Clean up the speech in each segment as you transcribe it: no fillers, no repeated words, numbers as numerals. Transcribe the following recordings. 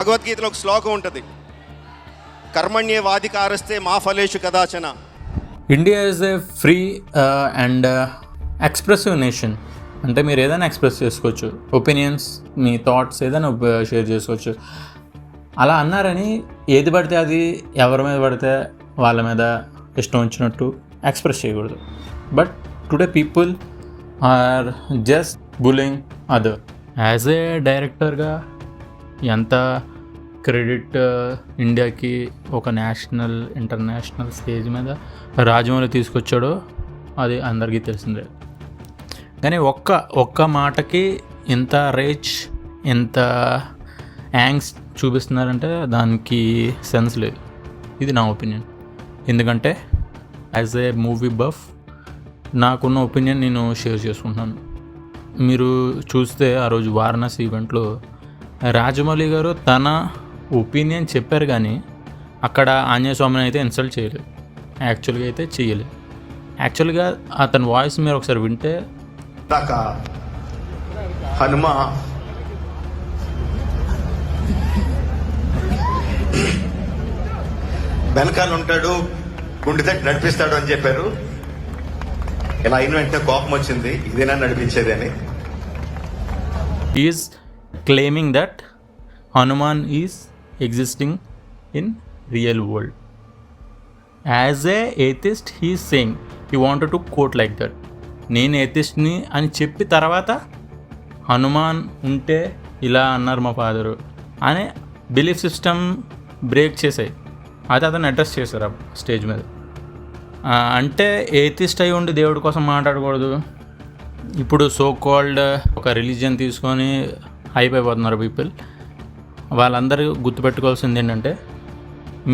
భగవద్గీతలో ఒక శ్లోకం ఉంటుంది, కర్మణ్యేవాధికారస్తే మా ఫలేషు కదాచన. India is a free and expressive nation. అంటే మీరు ఏదైనా ఎక్స్ప్రెస్ చేసుకోవచ్చు, ఒపీనియన్స్, మీ థాట్స్ ఏదైనా షేర్ చేసుకోవచ్చు. అలా అన్నారని ఏది పడితే అది ఎవరి మీద పడితే వాళ్ళ మీద ఇష్టం వచ్చినట్టు ఎక్స్ప్రెస్ చేయకూడదు. But today people are just bullying other. As a డైరెక్టర్గా ఎంత క్రెడిట్ ఇండియాకి ఒక నేషనల్ ఇంటర్నేషనల్ స్టేజ్ మీద రాజమౌళి తీసుకొచ్చాడో అది అందరికీ తెలిసిందే. కానీ ఒక్క మాటకి ఇంత రేజ్, ఇంత యాంగ్స్ చూపిస్తున్నారంటే దానికి సెన్స్ లేదు. ఇది నా ఒపీనియన్. ఎందుకంటే యాజ్ ఏ మూవీ బఫ్ నాకున్న ఒపీనియన్ నేను షేర్ చేసుకుంటున్నాను. మీరు చూస్తే ఆ రోజు వారణాసి ఈవెంట్లో రాజమౌళి గారు తన ఒపీనియన్ చెప్పారు, కానీ అక్కడ ఆంజనేయ స్వామిని అయితే ఇన్సల్ట్ చేయలేదు. యాక్చువల్గా అయితే చేయలేదు. యాక్చువల్గా అతని వాయిస్ మీరు ఒకసారి వింటే, హనుమ వెనకాల ఉంటాడు, గుండె తట్టి నడిపిస్తాడు అని చెప్పారు. ఇలా అయిన వెంటనే కోపం వచ్చింది, ఇదేనా నడిపించేది అని. Is claiming that Hanuman is existing in real world. As a atheist he is saying, he wanted to quote like that. నేను ఏథిస్ట్ని అని చెప్పి తర్వాత హనుమాన్ ఉంటే ఇలా అన్నారు మా ఫాదరు అనే బిలీఫ్ సిస్టమ్ బ్రేక్ చేసాయి. అది అతను అడ్రస్ చేశారు ఆ స్టేజ్ మీద. అంటే ఏథిస్ట్ అయి ఉండి దేవుడి కోసం మాట్లాడకూడదు. ఇప్పుడు సో కాల్డ్ ఒక రిలీజియన్ తీసుకొని హైప్ అయిపోతున్నారు పీపుల్. వాళ్ళందరూ గుర్తుపెట్టుకోవాల్సింది ఏంటంటే,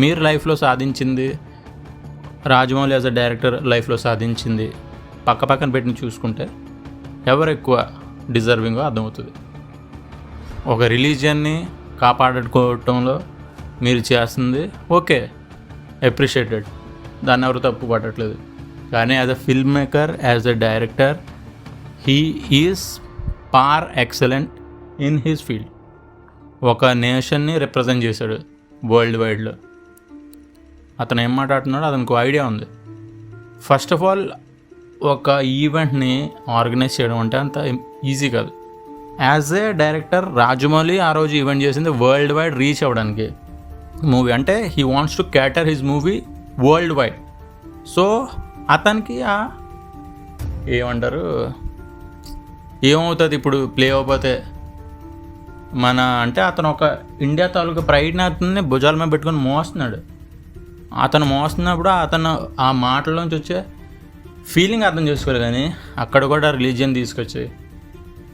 మీరు లైఫ్లో సాధించింది, రాజమౌళి యాజ్ అ డైరెక్టర్ లైఫ్లో సాధించింది పక్కన పెట్టి చూసుకుంటే ఎవరు ఎక్కువ డిజర్వింగో అర్థమవుతుంది. ఒక రిలీజియన్ని కాపాడుకోవటంలో మీరు చేస్తుంది ఓకే, అప్రిషియేటెడ్, దాన్ని ఎవరు తప్పు పట్టట్లేదు. కానీ as a film maker, as a director, he is పార్ ఎక్సలెంట్ ఇన్ హిస్ ఫీల్డ్. ఒక నేషన్ని రిప్రజెంట్ చేశాడు వరల్డ్ వైడ్లో. అతను ఏం మాట్లాడుతున్నాడో అతనికి ఐడియా ఉంది. ఫస్ట్ ఆఫ్ ఆల్ ఒక ఈవెంట్ని ఆర్గనైజ్ చేయడం అంటే అంత ఈజీ కాదు. యాజ్ ఏ డైరెక్టర్ రాజమౌళి ఆ రోజు ఈవెంట్ చేసింది వరల్డ్ వైడ్ రీచ్ అవ్వడానికి. మూవీ అంటే he wants to క్యాటర్ his movie world wide. So అతనికి ఏమంటారు, ఏమవుతుంది ఇప్పుడు ప్లే అవ్వకపోతే మన అంటే అతను ఒక ఇండియా తాలూకా ప్రైడ్ని అతన్ని భుజాల మీద పెట్టుకొని మోస్తున్నాడు. అతను మోస్తున్నప్పుడు అతను ఆ మాటల్లోంచి వచ్చే ఫీలింగ్ అర్థం చేసుకోవాలి. కానీ అక్కడ కూడా రిలీజియన్ తీసుకొచ్చి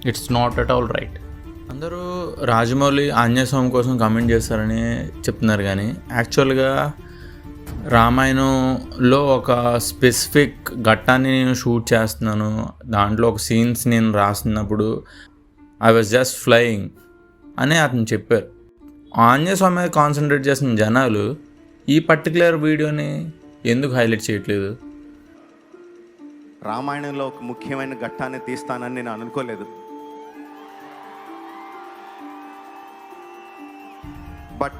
it's not at all right. అందరూ రాజమౌళి ఆంజనేయ స్వామి కోసం కామెంట్ చేస్తారని చెప్తున్నారు, కానీ యాక్చువల్గా రామాయణంలో ఒక స్పెసిఫిక్ ఘట్టాన్ని నేను షూట్ చేస్తున్నాను, దాంట్లో ఒక సీన్స్ నేను రాస్తున్నప్పుడు ఐ వాజ్ జస్ట్ ఫ్లయింగ్ అని అతను చెప్పారు. ఆంజనేయ స్వామి మీద కాన్సన్ట్రేట్ చేసిన జనాలు ఈ పర్టికులర్ వీడియోని ఎందుకు హైలైట్ చేయట్లేదు? రామాయణంలో ఒక ముఖ్యమైన ఘట్టాన్ని తీస్తానని నేను అనుకోలేదు. బట్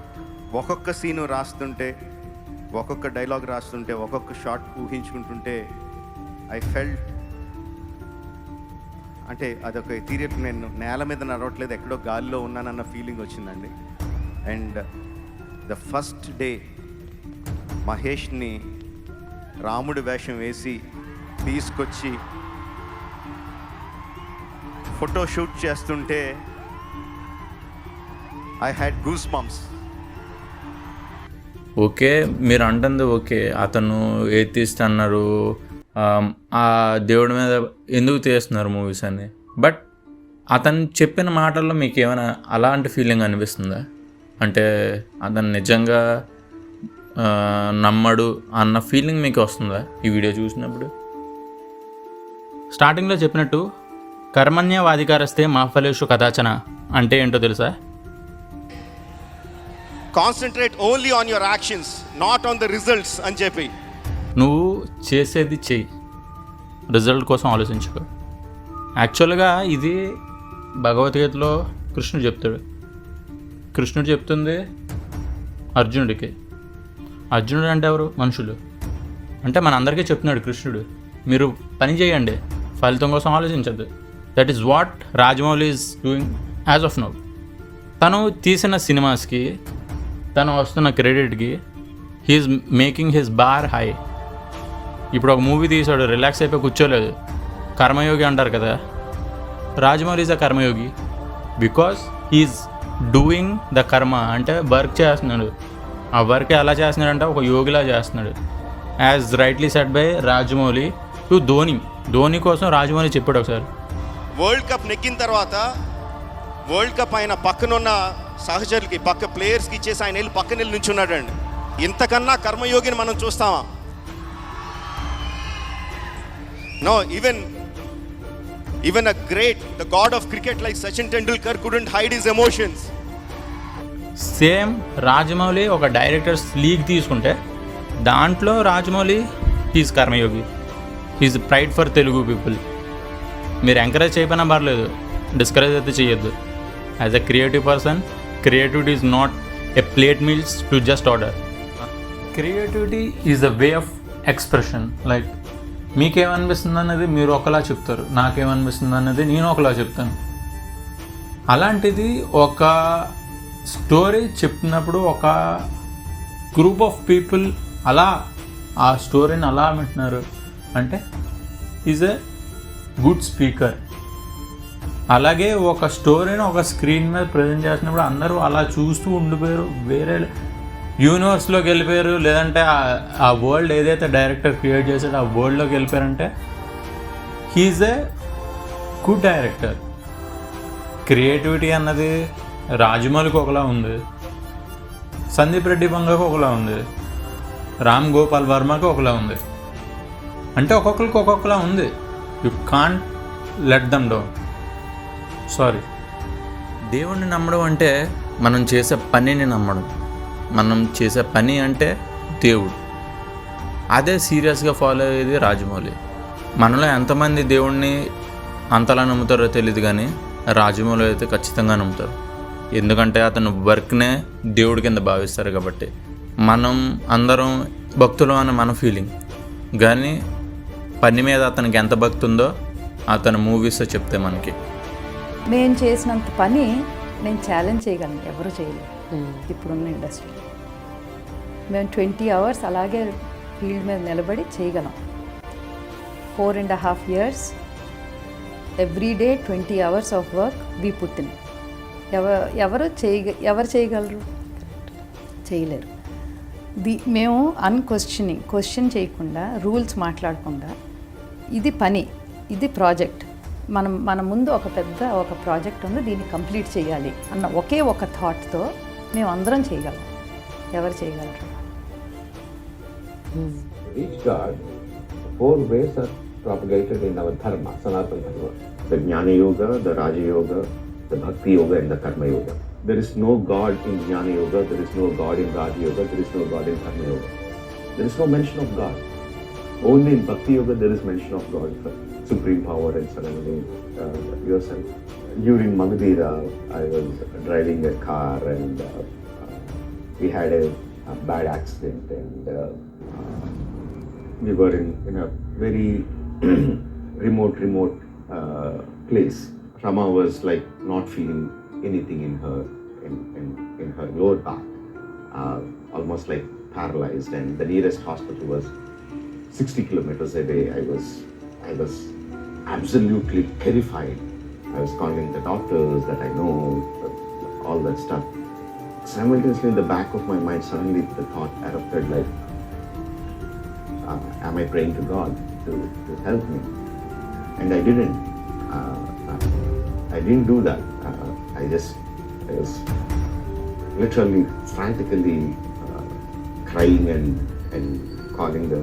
ఒక్కొక్క సీను రాస్తుంటే, ఒక్కొక్క డైలాగ్ రాస్తుంటే, ఒక్కొక్క షాట్ ఊహించుకుంటుంటే ఐ ఫెల్ట్ అంటే అదొక ఎథీరియల్, నేను నేల మీద నడవట్లేదు, ఎక్కడో గాలిలో ఉన్నానన్న ఫీలింగ్ వచ్చిందండి. అండ్ ద ఫస్ట్ డే మహేష్ని రాముడి వేషం వేసి తీసుకొచ్చి ఫోటో షూట్ చేస్తుంటే I had goose bumps. Okay, మీరు అంటుంది ఓకే, అతను ఏథిస్ట్ అన్నారు, ఆ దేవుడి మీద ఎందుకు తీస్తున్నారు మూవీస్ అని. బట్ అతను చెప్పిన మాటల్లో మీకు ఏమైనా అలాంటి ఫీలింగ్ అనిపిస్తుందా? అంటే అతను నిజంగా నమ్మడు అన్న ఫీలింగ్ మీకు వస్తుందా ఈ వీడియో చూసినప్పుడు? స్టార్టింగ్లో చెప్పినట్టు కర్మణ్యేవాధికారస్తే మా ఫలేషు కదాచన అంటే ఏంటో తెలుసా? Concentrate only on your actions, not on the results అని చెప్పి. నువ్వు చేసేది చెయ్యి, రిజల్ట్ కోసం ఆలోచించుకో. యాక్చువల్గా ఇది భగవద్గీతలో కృష్ణుడు చెప్తాడు, కృష్ణుడు చెప్తుంది అర్జునుడికి. అర్జునుడు అంటే ఎవరు? మనుషులు. అంటే మన అందరికీ చెప్తున్నాడు కృష్ణుడు, మీరు పని చేయండి, ఫలితం కోసం ఆలోచించద్దు. That is what Rajamouli is doing as of now. తను తీసిన సినిమాస్కి, తను వస్తున్న క్రెడిట్కి he's making his bar high. ఇప్పుడు ఒక మూవీ తీసాడు, రిలాక్స్ అయిపోయి కూర్చోలేదు, కర్మయోగి అంటారు కదా. Rajamouli is a karmayogi because he's doing the karma, అంటే వర్క్ చేస్తున్నాడు. ఆ వర్క్ ఎలా చేస్తున్నాడంటే ఒక యోగిలా చేస్తున్నాడు. As rightly said by Rajamouli to Dhoni. Dhoni కోసం రాజమౌళి చెప్పాడు ఒకసారి, వరల్డ్ కప్ నెగ్గిన తర్వాత వరల్డ్ కప్ ఆయన పక్కనున్న సహచరులకి, పక్క ప్లేయర్స్కి ఇచ్చేసి ఆయన వెళ్ళి పక్కన వెళ్ళి నుంచున్నాడు అండి. ఇంతకన్నా కర్మయోగిని మనం చూస్తామా? No, even a great, the god of cricket like Sachin Tendulkar couldn't hide his emotions. Same Rajamouli ఒక డైరెక్టర్స్ లీగ్ తీసుకుంటే దాంట్లో రాజమౌళి హీజ్ కర్మయోగి, he's pride for Telugu people. మీరు ఎంకరేజ్ చేయకపోయినా పర్లేదు, డిస్కరేజ్ అయితే చేయొద్దు. As a creative person, creativity is not a plate meals to just order. Creativity is a way of expression. Like మీకేమనిపిస్తుంది అన్నది మీరు ఒకలా చెప్తారు, నాకేమనిపిస్తుంది అన్నది నేను ఒకలా చెప్తాను. అలాంటిది ఒక స్టోరీ చెప్పినప్పుడు ఒక గ్రూప్ ఆఫ్ పీపుల్ అలా ఆ స్టోరీని అలా వింటున్నారు అంటే ఈజ్ ఎ గుడ్ స్పీకర్. అలాగే ఒక స్టోరీని ఒక స్క్రీన్ మీద ప్రజెంట్ చేసినప్పుడు అందరూ అలా చూస్తూ ఉండిపోయారు, వేరే యూనివర్స్లోకి వెళ్ళిపోయారు, లేదంటే ఆ వరల్డ్ ఏదైతే డైరెక్టర్ క్రియేట్ చేశాడో ఆ వరల్డ్లోకి వెళ్ళిపోయారంటే he's a good director. Creativity అన్నది రాజమౌళికి ఒకలా ఉంది, సందీప్ రెడ్డి బంగాకు ఒకలా ఉంది, రామ్ గోపాల్ వర్మకి ఒకలా ఉంది. అంటే ఒక్కొక్కరికి ఒక్కొక్కలా ఉంది. You can't let them down. Sorry. దేవుణ్ణి నమ్మడం అంటే మనం చేసే పనిని నమ్మడం. మనం చేసే పని అంటే దేవుడు. అదే సీరియస్గా ఫాలో అయ్యేది రాజమౌళి. మనలో ఎంతమంది దేవుణ్ణి అంతలా నమ్ముతారో తెలియదు, కానీ రాజమౌళి అయితే ఖచ్చితంగా నమ్ముతారు. ఎందుకంటే అతను వర్క్నే దేవుడి కింద భావిస్తారు కాబట్టి. మనం అందరం భక్తులు అని మన ఫీలింగ్, కానీ పని మీద అతనికి ఎంత భక్తి ఉందో అతను మూవీస్తో చెప్తే మనకి. నేను చేసినంత పని నేను ఛాలెంజ్ చేయగలను, ఎవరు చేయలేరు ఇప్పుడున్న ఇండస్ట్రీలో. మేము 20 hours అలాగే ఫీల్డ్ మీద నిలబడి చేయగలం. 4.5 years every day 20 hours of work we put in. ఎవరు చేయగలరు? చేయలేరు. మేము క్వశ్చన్ చేయకుండా, రూల్స్ మాట్లాడకుండా, ఇది పని, ఇది ప్రాజెక్ట్, మన ముందు ఒక ప్రాజెక్ట్ ఉంది, దీన్ని కంప్లీట్ చేయాలి అన్న ఒకే ఒక థాట్తో మేము అందరం చేయగలం. ఎవరు చేయగలరు? Each God, 4 ways are propagated in our dharma, Sanatana Dharma. The Jnana Yoga, the Raja Yoga, the Bhakti Yoga and the Karma Yoga. There is no God in Jnana Yoga, there is no God in Raja Yoga, there is no God in Karma Yoga. There is no mention of God. Only in Bhakti Yoga there is mention of God, supreme power and surrendering yourself. During Magadira, I was driving a car and we had a bad accident and we were in a very remote place. Rama was like not feeling anything in her lower back, almost like paralyzed, and the nearest hospital was 60 kilometers away. I was absolutely terrified. I was calling the doctors that I know, all that stuff. Simultaneously in the back of my mind, suddenly the thought erupted like, am I praying to God to help me? And I didn't. I didn't do that. I was literally frantically crying and calling the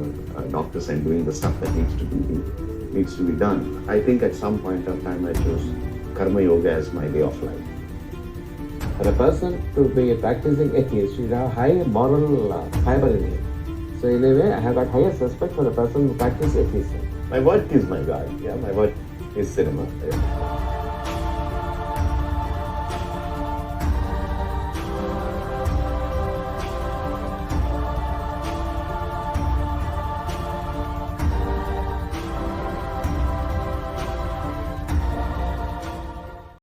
doctors and doing the stuff that needs to be done. I think at some point of time I chose Karma Yoga as my way of life. For a person to be a practicing atheist, you have high moral fiber in you. So in a way, I have got highest respect for a person who practices atheism. My work is my God. Yeah, my work is cinema. Yeah.